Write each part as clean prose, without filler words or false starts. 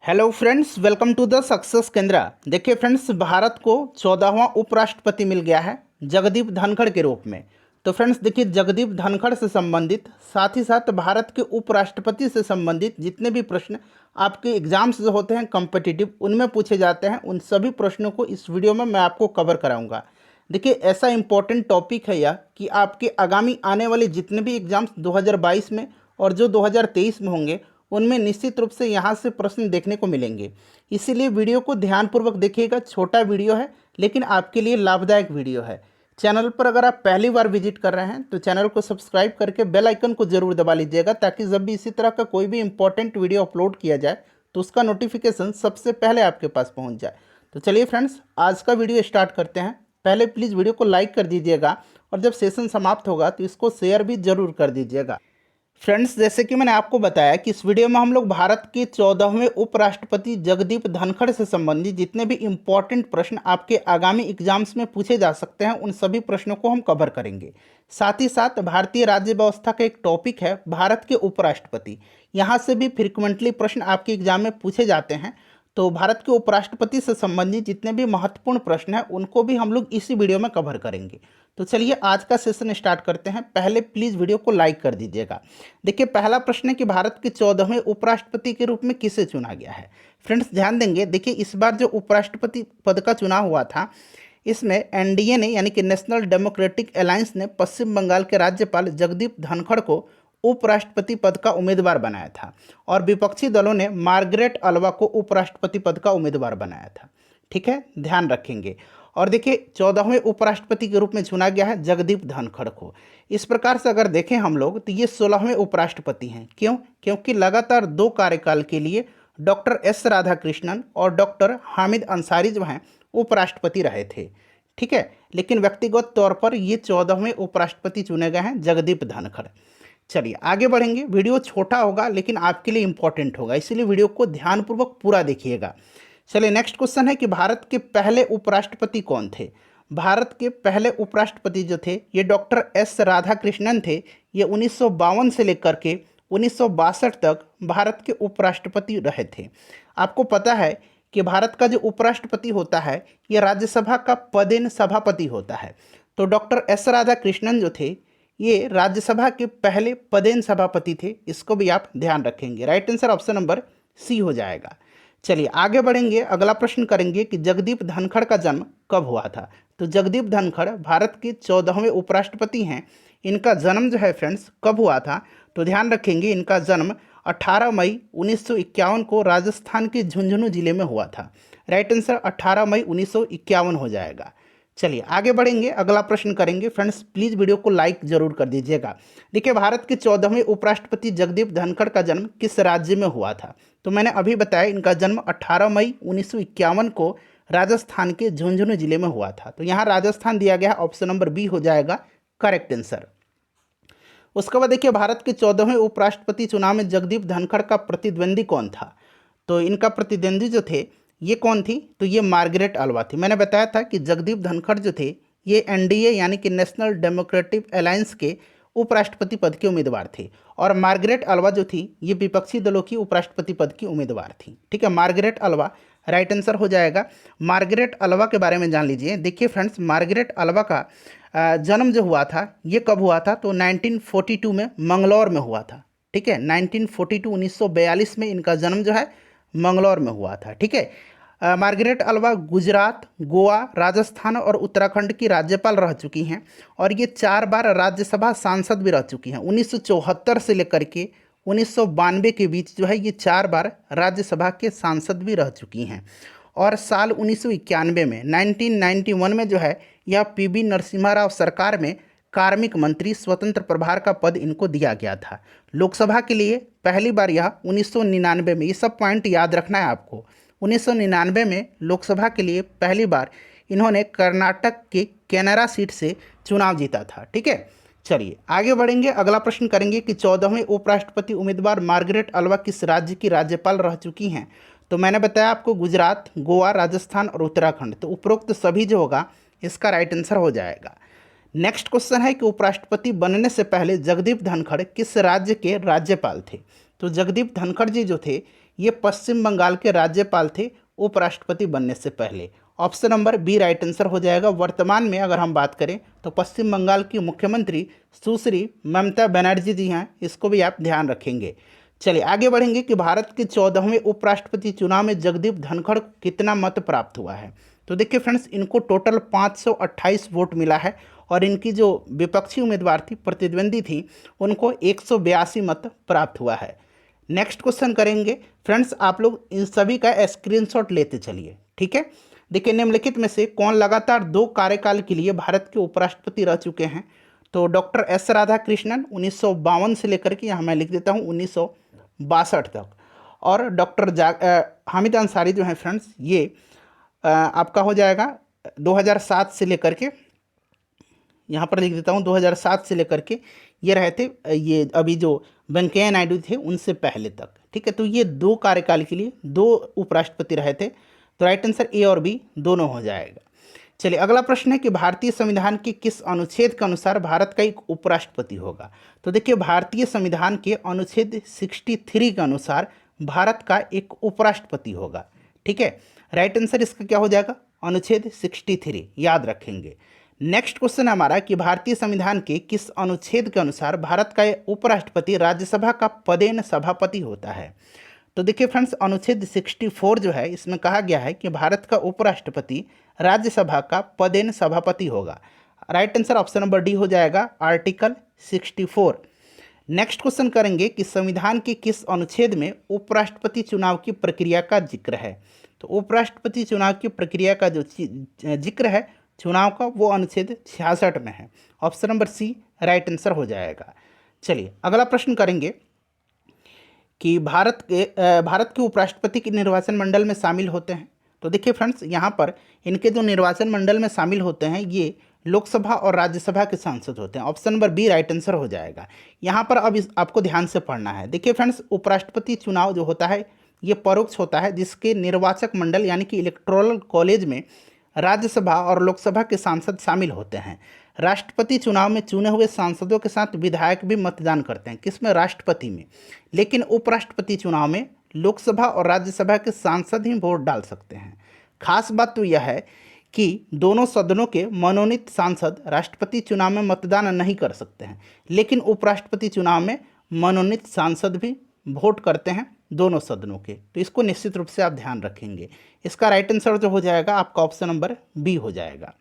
Hello friends, welcome to the success Kendra. देखिए friends, Bharat को 14वां उपराष्ट्रपति मिल गया है जगदीप धनखड़ के रूप में। तो फ्रेंड्स देखिए, जगदीप धनखड़ से संबंधित साथ ही साथ भारत के उपराष्ट्रपति से संबंधित जितने भी प्रश्न आपके एग्जाम्स जो होते हैं कॉम्पिटिटिव उनमें पूछे जाते हैं, उन सभी प्रश्नों को इस वीडियो में मैं आपको कवर कराऊंगा। देखिए, ऐसा इंपॉर्टेंट टॉपिक है यह कि आपके आगामी आने वाले जितने भी एग्जाम्स 2022 में और जो 2023 में होंगे उनमें निश्चित रूप से यहाँ से प्रश्न देखने को मिलेंगे। इसीलिए वीडियो को ध्यानपूर्वक देखिएगा। छोटा वीडियो है लेकिन आपके लिए लाभदायक वीडियो है। चैनल पर अगर आप पहली बार विजिट कर रहे हैं तो चैनल को सब्सक्राइब करके बेल आइकन को जरूर दबा लीजिएगा, ताकि जब भी इसी तरह का कोई भी इंपॉर्टेंट वीडियो अपलोड किया जाए तो उसका नोटिफिकेशन सबसे पहले आपके पास पहुँच जाए। तो चलिए फ्रेंड्स, आज का वीडियो स्टार्ट करते हैं। पहले प्लीज़ वीडियो को लाइक कर दीजिएगा और जब सेशन समाप्त होगा तो इसको शेयर भी जरूर कर दीजिएगा। फ्रेंड्स, जैसे कि मैंने आपको बताया कि इस वीडियो में हम लोग भारत के 14वें उपराष्ट्रपति जगदीप धनखड़ से संबंधित जितने भी इम्पॉर्टेंट प्रश्न आपके आगामी एग्जाम्स में पूछे जा सकते हैं उन सभी प्रश्नों को हम कवर करेंगे। साथ ही साथ भारतीय राज्य व्यवस्था का एक टॉपिक है भारत के उपराष्ट्रपति, यहाँ से भी फ्रिक्वेंटली प्रश्न आपके एग्जाम में पूछे जाते हैं। तो भारत के उपराष्ट्रपति से संबंधित जितने भी महत्वपूर्ण प्रश्न हैं उनको भी हम लोग इसी वीडियो में कवर करेंगे। तो चलिए आज का सेशन स्टार्ट करते हैं। पहले प्लीज़ वीडियो को लाइक कर दीजिएगा। देखिए, पहला प्रश्न है कि भारत के 14वें उपराष्ट्रपति के रूप में किसे चुना गया है। फ्रेंड्स ध्यान देंगे, देखिए इस बार जो उपराष्ट्रपति पद का चुनाव हुआ था इसमें एनडीए ने यानी कि नेशनल डेमोक्रेटिक अलायंस ने पश्चिम बंगाल के राज्यपाल जगदीप धनखड़ को उपराष्ट्रपति पद का उम्मीदवार बनाया था और विपक्षी दलों ने मार्गरेट अल्वा को उपराष्ट्रपति पद का उम्मीदवार बनाया था। ठीक है, ध्यान रखेंगे। और देखिए, 14वें उपराष्ट्रपति के रूप में चुना गया है जगदीप धनखड़ को। इस प्रकार से अगर देखें हम लोग तो ये 16वें उपराष्ट्रपति हैं। क्यों? क्योंकि लगातार 2 कार्यकाल के लिए डॉक्टर एस राधाकृष्णन और डॉक्टर हामिद अंसारी जो हैं उपराष्ट्रपति रहे थे। ठीक है, लेकिन व्यक्तिगत तौर पर ये 14वें उपराष्ट्रपति चुने गए हैं जगदीप धनखड़। चलिए आगे बढ़ेंगे। वीडियो छोटा होगा लेकिन आपके लिए इंपॉर्टेंट होगा, इसीलिए वीडियो को ध्यानपूर्वक पूरा देखिएगा। चलिए नेक्स्ट क्वेश्चन है कि भारत के पहले उपराष्ट्रपति कौन थे। भारत के पहले उपराष्ट्रपति जो थे ये डॉक्टर एस राधाकृष्णन थे। ये 1952 से लेकर के 1962 तक भारत के उपराष्ट्रपति रहे थे। आपको पता है कि भारत का जो उपराष्ट्रपति होता है ये राज्यसभा का पदेन सभापति होता है। तो डॉक्टर एस राधाकृष्णन जो थे ये राज्यसभा के पहले पदेन सभापति थे। इसको भी आप ध्यान रखेंगे। Right answer option number C हो जाएगा। चलिए आगे बढ़ेंगे। अगला प्रश्न करेंगे कि जगदीप धनखड़ का जन्म कब हुआ था। तो जगदीप धनखड़ भारत के 14वें उपराष्ट्रपति हैं। इनका जन्म जो है फ्रेंड्स कब हुआ था, तो ध्यान रखेंगे इनका जन्म 18 मई 1951 को राजस्थान के झुंझुनू जिले में हुआ था। राइट आंसर 18 मई 1951 हो जाएगा। चलिए आगे बढ़ेंगे। अगला प्रश्न करेंगे। फ्रेंड्स प्लीज़ वीडियो को लाइक जरूर कर दीजिएगा। देखिए, भारत के 14वें उपराष्ट्रपति जगदीप धनखड़ का जन्म किस राज्य में हुआ था। तो मैंने अभी बताया इनका जन्म 18 मई 1951 को राजस्थान के झुंझुनू जिले में हुआ था। तो यहाँ राजस्थान दिया गया, ऑप्शन नंबर बी हो जाएगा करेक्ट आंसर। उसके बाद देखिए, भारत के 14वें उपराष्ट्रपति चुनाव में जगदीप धनखड़ का प्रतिद्वंदी कौन था। तो इनका प्रतिद्वंदी जो थे ये कौन थी, तो ये मार्गरेट अल्वा थी। मैंने बताया था कि जगदीप धनखड़ जो थे ये एनडीए यानी कि नेशनल डेमोक्रेटिक अलायंस के उपराष्ट्रपति पद के उम्मीदवार थे और मार्गरेट अल्वा जो थी ये विपक्षी दलों की उपराष्ट्रपति पद की उम्मीदवार थी। ठीक है, मार्गरेट अल्वा राइट आंसर हो जाएगा। मार्गरेट अल्वा के बारे में जान लीजिए। देखिए फ्रेंड्स, मार्गरेट अल्वा का जन्म जो हुआ था ये कब हुआ था, तो 1942 में मंगलौर में हुआ था। ठीक है, 1942 1942 में इनका जन्म जो है मंगलौर में हुआ था। ठीक है, मार्गरेट अल्वा गुजरात, गोवा, राजस्थान और उत्तराखंड की राज्यपाल रह चुकी हैं और ये 4 बार राज्यसभा सांसद भी रह चुकी हैं। 1974 से लेकर के 1992 के बीच जो है ये 4 बार राज्यसभा के सांसद भी रह चुकी हैं। और साल 1991 में 1991 में जो है यह पीवी नरसिम्हा राव सरकार में कार्मिक मंत्री स्वतंत्र प्रभार का पद इनको दिया गया था। लोकसभा के लिए पहली बार यह 1999 में, ये सब पॉइंट याद रखना है आपको, 1999 में लोकसभा के लिए पहली बार इन्होंने कर्नाटक के कैनरा सीट से चुनाव जीता था। ठीक है, चलिए आगे बढ़ेंगे। अगला प्रश्न करेंगे कि 14वें उपराष्ट्रपति उम्मीदवार मार्गरेट अल्वा किस राज्य की राज्यपाल रह चुकी हैं। तो मैंने बताया आपको गुजरात, गोवा, राजस्थान और उत्तराखंड। तो उपरोक्त सभी जो होगा इसका राइट आंसर हो जाएगा। नेक्स्ट क्वेश्चन है कि उपराष्ट्रपति बनने से पहले जगदीप धनखड़ किस राज्य के राज्यपाल थे। तो जगदीप धनखड़ जी जो थे ये पश्चिम बंगाल के राज्यपाल थे उपराष्ट्रपति बनने से पहले। Option number B right answer हो जाएगा। वर्तमान में अगर हम बात करें तो पश्चिम बंगाल की मुख्यमंत्री सुश्री ममता बनर्जी जी हैं, इसको भी आप ध्यान रखेंगे। चलिए आगे बढ़ेंगे कि भारत के 14वें उपराष्ट्रपति चुनाव में जगदीप धनखड़ को कितना मत प्राप्त हुआ है। तो देखिए फ्रेंड्स, इनको टोटल 528 वोट मिला है और इनकी जो विपक्षी उम्मीदवार थी, प्रतिद्वंदी थी, उनको 182 मत प्राप्त हुआ है। नेक्स्ट क्वेश्चन करेंगे फ्रेंड्स, आप लोग इन सभी का स्क्रीनशॉट लेते चलिए, ठीक है। देखिए, निम्नलिखित में से कौन लगातार 2 कार्यकाल के लिए भारत के उपराष्ट्रपति रह चुके हैं। तो डॉक्टर एस राधाकृष्णन 1952 से लेकर के, यहाँ मैं लिख देता हूँ 1962 तक, और डॉक्टर हामिद अंसारी जो हैं फ्रेंड्स, ये आपका हो जाएगा 2007 से लेकर के, यहाँ पर लिख देता हूँ 2007 से लेकर के ये रहे थे, ये अभी जो वेंकैया नायडू थे उनसे पहले तक, ठीक है। तो ये 2 कार्यकाल के लिए 2 उपराष्ट्रपति रहे थे, तो राइट आंसर ए और बी दोनों हो जाएगा। चलिए अगला प्रश्न है कि भारतीय संविधान के किस अनुच्छेद के अनुसार भारत का एक उपराष्ट्रपति होगा। तो देखिए, भारतीय संविधान के अनुच्छेद 63 के अनुसार भारत का एक उपराष्ट्रपति होगा, ठीक है। राइट आंसर इसका क्या हो जाएगा, अनुच्छेद 63, याद रखेंगे। नेक्स्ट क्वेश्चन है हमारा कि भारतीय संविधान के किस अनुच्छेद के अनुसार भारत का उपराष्ट्रपति राज्यसभा का पदेन सभापति होता है। तो देखिए फ्रेंड्स, अनुच्छेद 64 जो है, इसमें कहा गया है कि भारत का उपराष्ट्रपति राज्यसभा का पदेन सभापति होगा। Right answer option number D हो जाएगा, आर्टिकल 64। नेक्स्ट क्वेश्चन करेंगे कि संविधान के किस अनुच्छेद में उपराष्ट्रपति चुनाव की प्रक्रिया का जिक्र है। तो उपराष्ट्रपति चुनाव की प्रक्रिया का जो जिक्र है चुनाव का, वो अनुच्छेद 66 में है। Option number C right answer हो जाएगा। चलिए अगला प्रश्न करेंगे कि भारत के उपराष्ट्रपति के निर्वाचन मंडल में शामिल होते हैं। तो देखिए फ्रेंड्स, यहाँ पर इनके जो निर्वाचन मंडल में शामिल होते हैं ये लोकसभा और राज्यसभा के सांसद होते हैं। Option number B right answer हो जाएगा। यहाँ पर अब आपको ध्यान से पढ़ना है। देखिए फ्रेंड्स, उपराष्ट्रपति चुनाव जो होता है ये परोक्ष होता है, जिसके निर्वाचक मंडल यानी कि इलेक्टोरल कॉलेज में राज्यसभा और लोकसभा के सांसद शामिल होते हैं। राष्ट्रपति चुनाव में चुने हुए सांसदों के साथ विधायक भी मतदान करते हैं, किसमें, राष्ट्रपति में। लेकिन उपराष्ट्रपति चुनाव में लोकसभा और राज्यसभा के सांसद ही वोट डाल सकते हैं। खास बात तो यह है कि दोनों सदनों के मनोनीत सांसद राष्ट्रपति चुनाव में मतदान नहीं कर सकते हैं, लेकिन उपराष्ट्रपति चुनाव में मनोनीत सांसद भी वोट करते हैं दोनों सदनों के। तो इसको निश्चित रूप से आप ध्यान रखेंगे। इसका राइट आंसर जो हो जाएगा आपका ऑप्शन नंबर बी हो जाएगा।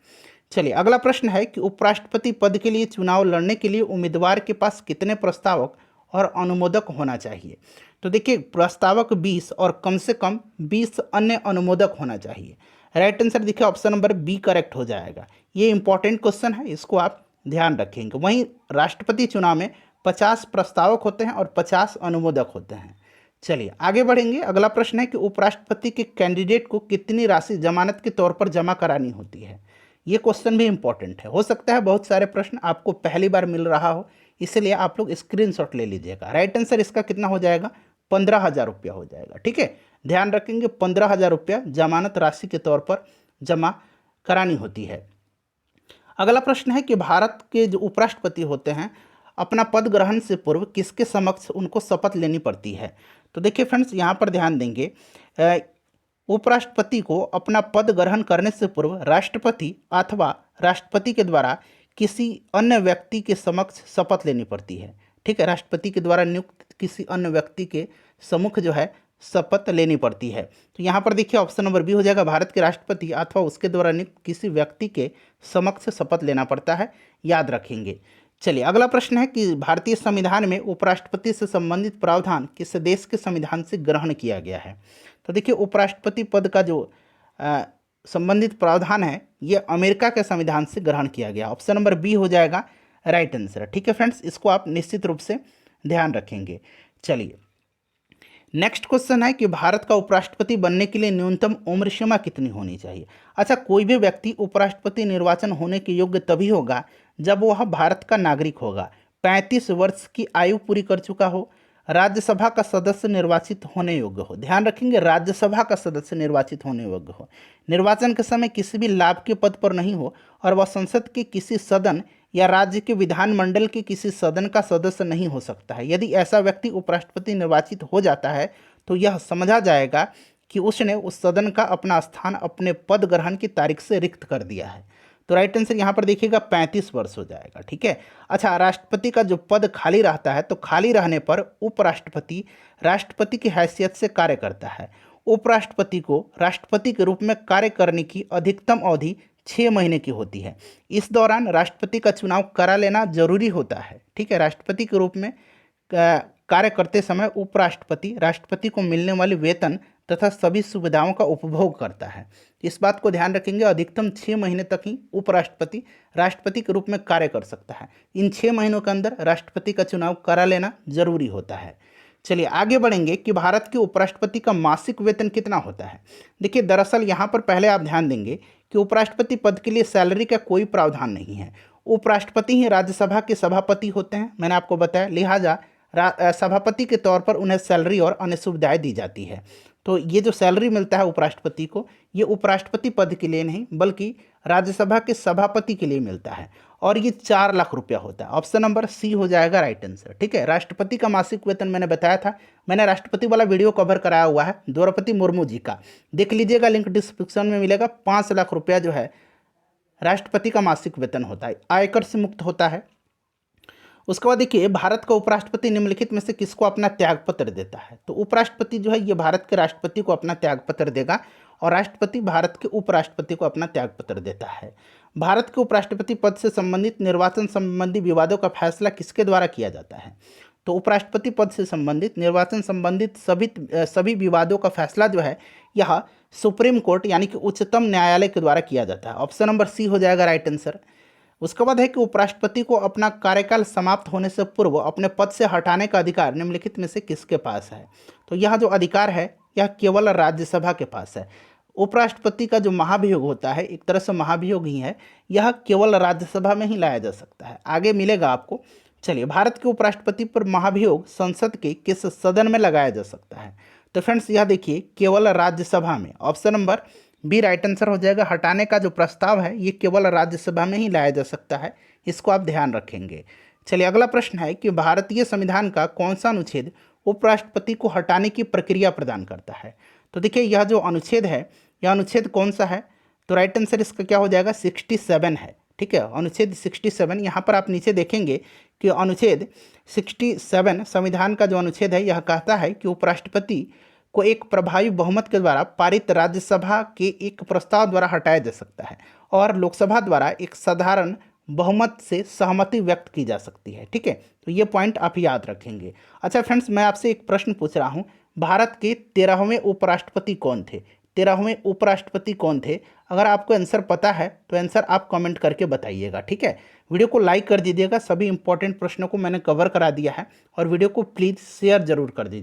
चलिए अगला प्रश्न है कि उपराष्ट्रपति पद के लिए चुनाव लड़ने के लिए उम्मीदवार के पास कितने प्रस्तावक और अनुमोदक होना चाहिए। तो देखिए, प्रस्तावक 20 और कम से कम 20 अन्य अनुमोदक होना चाहिए। राइट आंसर देखिए ऑप्शन नंबर बी करेक्ट हो जाएगा। ये इंपॉर्टेंट क्वेश्चन है, इसको आप ध्यान रखेंगे। वहीं राष्ट्रपति चुनाव में 50 प्रस्तावक होते हैं और 50 अनुमोदक होते हैं। चलिए आगे बढ़ेंगे। अगला प्रश्न है कि उपराष्ट्रपति के कैंडिडेट को कितनी राशि जमानत के तौर पर जमा करानी होती है। ये क्वेश्चन भी इंपॉर्टेंट है। हो सकता है बहुत सारे प्रश्न आपको पहली बार मिल रहा हो, इसलिए आप लोग स्क्रीनशॉट ले लीजिएगा। राइट आंसर इसका कितना हो जाएगा, 15,000 रुपया हो जाएगा, ठीक है। ध्यान रखेंगे 15,000 रुपया जमानत राशि के तौर पर जमा करानी होती है। अगला प्रश्न है कि भारत के जो उपराष्ट्रपति होते हैं अपना पद ग्रहण से पूर्व किसके समक्ष उनको शपथ लेनी पड़ती है। तो देखिए फ्रेंड्स, यहाँ पर ध्यान देंगे, उपराष्ट्रपति को अपना पद ग्रहण करने से पूर्व राष्ट्रपति अथवा राष्ट्रपति के द्वारा किसी अन्य व्यक्ति के समक्ष शपथ लेनी पड़ती है, ठीक है। राष्ट्रपति के द्वारा नियुक्त किसी अन्य व्यक्ति के सम्मुख जो है शपथ लेनी पड़ती है। तो यहाँ पर देखिए ऑप्शन नंबर बी हो जाएगा, भारत के राष्ट्रपति अथवा उसके द्वारा नियुक्त किसी व्यक्ति के समक्ष शपथ लेना पड़ता है, याद रखेंगे। चलिए अगला प्रश्न है कि भारतीय संविधान में उपराष्ट्रपति से संबंधित प्रावधान किस देश के संविधान से ग्रहण किया गया है। तो देखिए, उपराष्ट्रपति पद का जो संबंधित प्रावधान है ये अमेरिका के संविधान से ग्रहण किया गया। ऑप्शन नंबर बी हो जाएगा राइट आंसर, ठीक है फ्रेंड्स। इसको आप निश्चित रूप से ध्यान रखेंगे। चलिए नेक्स्ट क्वेश्चन है कि भारत का उपराष्ट्रपति बनने के लिए न्यूनतम उम्र सीमा कितनी होनी चाहिए। अच्छा, कोई भी व्यक्ति उपराष्ट्रपति निर्वाचन होने के योग्य तभी होगा जब वह भारत का नागरिक होगा, 35 वर्ष की आयु पूरी कर चुका हो, राज्यसभा का सदस्य निर्वाचित होने योग्य हो। ध्यान रखेंगे, राज्यसभा का सदस्य निर्वाचित होने योग्य हो, निर्वाचन के समय किसी भी लाभ के पद पर नहीं हो, और वह संसद के किसी सदन या राज्य के विधानमंडल के किसी सदन का सदस्य नहीं हो सकता है। यदि ऐसा व्यक्ति उपराष्ट्रपति निर्वाचित हो जाता है तो यह समझा जाएगा कि उसने उस सदन का अपना स्थान अपने पद ग्रहण की तारीख से रिक्त कर दिया है। तो राइट आंसर यहाँ पर देखिएगा 35 वर्ष हो जाएगा। ठीक है। अच्छा, राष्ट्रपति का जो पद खाली रहता है तो खाली रहने पर उपराष्ट्रपति राष्ट्रपति की हैसियत से कार्य करता है। उपराष्ट्रपति को राष्ट्रपति के रूप में कार्य करने की अधिकतम अवधि 6 महीने की होती है। इस दौरान राष्ट्रपति का चुनाव करा लेना जरूरी होता है। ठीक है। राष्ट्रपति के रूप में कार्य करते समय उपराष्ट्रपति राष्ट्रपति को मिलने वाली वेतन तथा सभी सुविधाओं का उपभोग करता है। इस बात को ध्यान रखेंगे, अधिकतम 6 महीने तक ही उपराष्ट्रपति राष्ट्रपति के रूप में कार्य कर सकता है। इन 6 महीनों के अंदर राष्ट्रपति का चुनाव करा लेना जरूरी होता है। चलिए आगे बढ़ेंगे कि भारत के उपराष्ट्रपति का मासिक वेतन कितना होता है। देखिए, दरअसल यहाँ पर पहले आप ध्यान देंगे कि उपराष्ट्रपति पद के लिए सैलरी का कोई प्रावधान नहीं है। उपराष्ट्रपति ही राज्यसभा के सभापति होते हैं, मैंने आपको बताया, लिहाजा सभापति के तौर पर उन्हें सैलरी और अन्य सुविधाएं दी जाती है। तो ये जो सैलरी मिलता है उपराष्ट्रपति को, ये उपराष्ट्रपति पद के लिए नहीं बल्कि राज्यसभा के सभापति के लिए मिलता है, और ये 4 लाख रुपया होता है। ऑप्शन नंबर सी हो जाएगा राइट आंसर। ठीक है। राष्ट्रपति का मासिक वेतन मैंने बताया था, मैंने राष्ट्रपति वाला वीडियो कवर कराया हुआ है द्रौपदी मुर्मू जी का, देख लीजिएगा, लिंक डिस्क्रिप्शन में मिलेगा। 5 लाख रुपया जो है राष्ट्रपति का मासिक वेतन होता है, आयकर से मुक्त होता है। उसके बाद देखिए, भारत का उपराष्ट्रपति निम्नलिखित में से किसको अपना त्यागपत्र देता है। तो उपराष्ट्रपति जो है ये भारत के राष्ट्रपति को अपना त्यागपत्र देगा, और राष्ट्रपति भारत के उपराष्ट्रपति को अपना त्यागपत्र देता है। भारत के उपराष्ट्रपति पद से संबंधित निर्वाचन संबंधी विवादों का फैसला किसके द्वारा किया जाता है। तो उपराष्ट्रपति पद से संबंधित निर्वाचन संबंधित सभी विवादों का फैसला जो है यह सुप्रीम कोर्ट यानी कि उच्चतम न्यायालय के द्वारा किया जाता है। ऑप्शन नंबर सी हो जाएगा राइट आंसर। उसके बाद है कि उपराष्ट्रपति को अपना कार्यकाल समाप्त होने से पूर्व अपने पद से हटाने का अधिकार निम्नलिखित में से किसके पास है। तो यह जो अधिकार है यह केवल राज्यसभा के पास है। उपराष्ट्रपति का जो महाभियोग होता है, एक तरह से महाभियोग ही है, यह केवल राज्यसभा में ही लाया जा सकता है, आगे मिलेगा आपको। चलिए, भारत के उपराष्ट्रपति पर महाभियोग संसद के किस सदन में लगाया जा सकता है। तो फ्रेंड्स यह देखिए, केवल राज्यसभा में। Option number B right answer हो जाएगा। हटाने का जो प्रस्ताव है ये केवल राज्यसभा में ही लाया जा सकता है, इसको आप ध्यान रखेंगे। चलिए, अगला प्रश्न है कि भारतीय संविधान का कौन सा अनुच्छेद उपराष्ट्रपति को हटाने की प्रक्रिया प्रदान करता है। तो देखिए, यह जो अनुच्छेद है यह अनुच्छेद कौन सा है। तो राइट आंसर इसका क्या हो जाएगा, 67 है। ठीक है, अनुच्छेद 67। यहाँ पर आप नीचे देखेंगे कि अनुच्छेद 67 संविधान का जो अनुच्छेद है यह कहता है कि उपराष्ट्रपति को एक प्रभावी बहुमत के द्वारा पारित राज्यसभा के एक प्रस्ताव द्वारा हटाया जा सकता है, और लोकसभा द्वारा एक साधारण बहुमत से सहमति व्यक्त की जा सकती है। ठीक है, तो ये पॉइंट आप याद रखेंगे। अच्छा फ्रेंड्स, मैं आपसे एक प्रश्न पूछ रहा हूँ, भारत के 13वें उपराष्ट्रपति कौन थे। 13वें उपराष्ट्रपति कौन थे। अगर आपको आंसर पता है तो आंसर आप कमेंट करके बताइएगा। ठीक है, वीडियो को लाइक कर दीजिएगा, सभी इंपॉर्टेंट प्रश्नों को मैंने कवर करा दिया है, और वीडियो को प्लीज़ शेयर जरूर कर दीजिए।